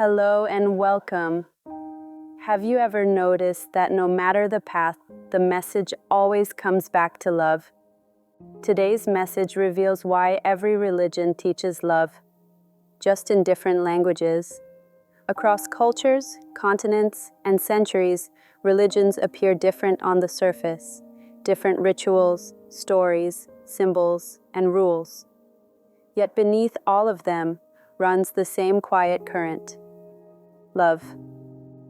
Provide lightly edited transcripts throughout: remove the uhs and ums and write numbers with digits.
Hello and welcome. Have you ever noticed that no matter the path, the message always comes back to love? Today's message reveals why every religion teaches love, just in different languages. Across cultures, continents, and centuries, religions appear different on the surface, different rituals, stories, symbols, and rules. Yet beneath all of them runs the same quiet current: love.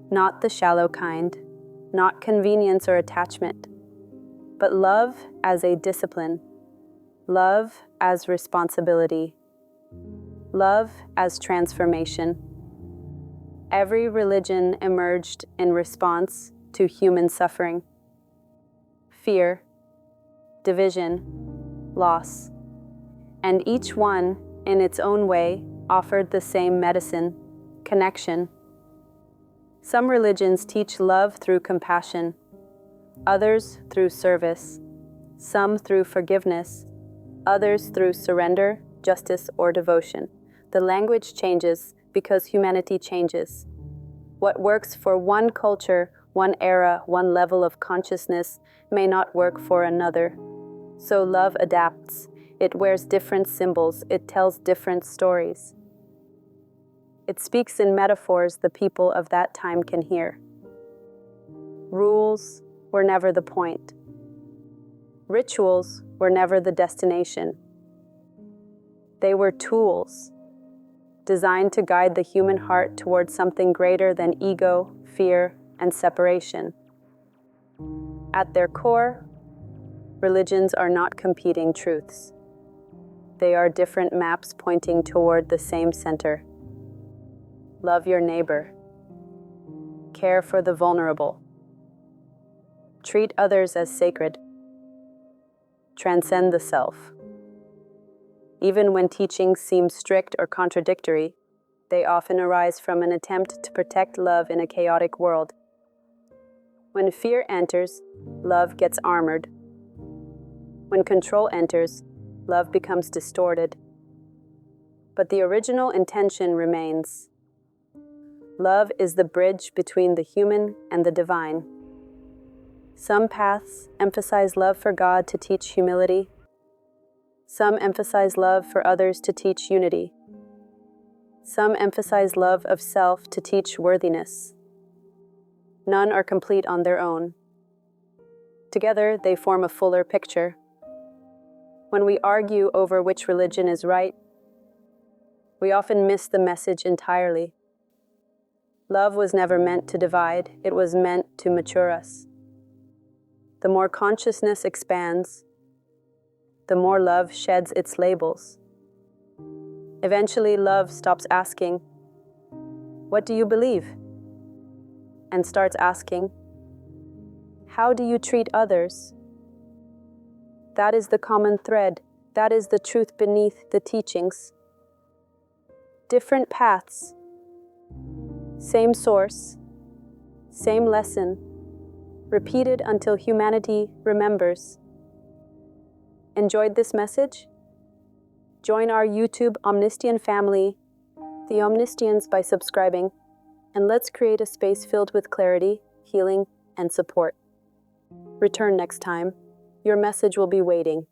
Not the shallow kind, not convenience or attachment, but love as a discipline, love as responsibility, love as transformation. Every religion emerged in response to human suffering, fear, division, loss, and each one, in its own way, offered the same medicine: connection. Some religions teach love through compassion, others through service, some through forgiveness, others through surrender, justice, or devotion. The language changes because humanity changes. What works for one culture, one era, one level of consciousness may not work for another. So love adapts. It wears different symbols. It tells different stories. It speaks in metaphors the people of that time can hear. Rules were never the point. Rituals were never the destination. They were tools designed to guide the human heart towards something greater than ego, fear, and separation. At their core, religions are not competing truths. They are different maps pointing toward the same center. Love your neighbor. Care for the vulnerable. Treat others as sacred. Transcend the self. Even when teachings seem strict or contradictory, they often arise from an attempt to protect love in a chaotic world. When fear enters, love gets armored. When control enters, love becomes distorted. But the original intention remains. Love is the bridge between the human and the divine. Some paths emphasize love for God to teach humility. Some emphasize love for others to teach unity. Some emphasize love of self to teach worthiness. None are complete on their own. Together, they form a fuller picture. When we argue over which religion is right, we often miss the message entirely. Love was never meant to divide, it was meant to mature us. The more consciousness expands, the more love sheds its labels. Eventually, love stops asking, "What do you believe?" and starts asking, "How do you treat others?" That is the common thread. That is the truth beneath the teachings. Different paths, same source, same lesson, repeated until humanity remembers. Enjoyed this message? Join our YouTube Omnistian family, the Omnistians, by subscribing, and let's create a space filled with clarity, healing, and support. Return next time. Your message will be waiting.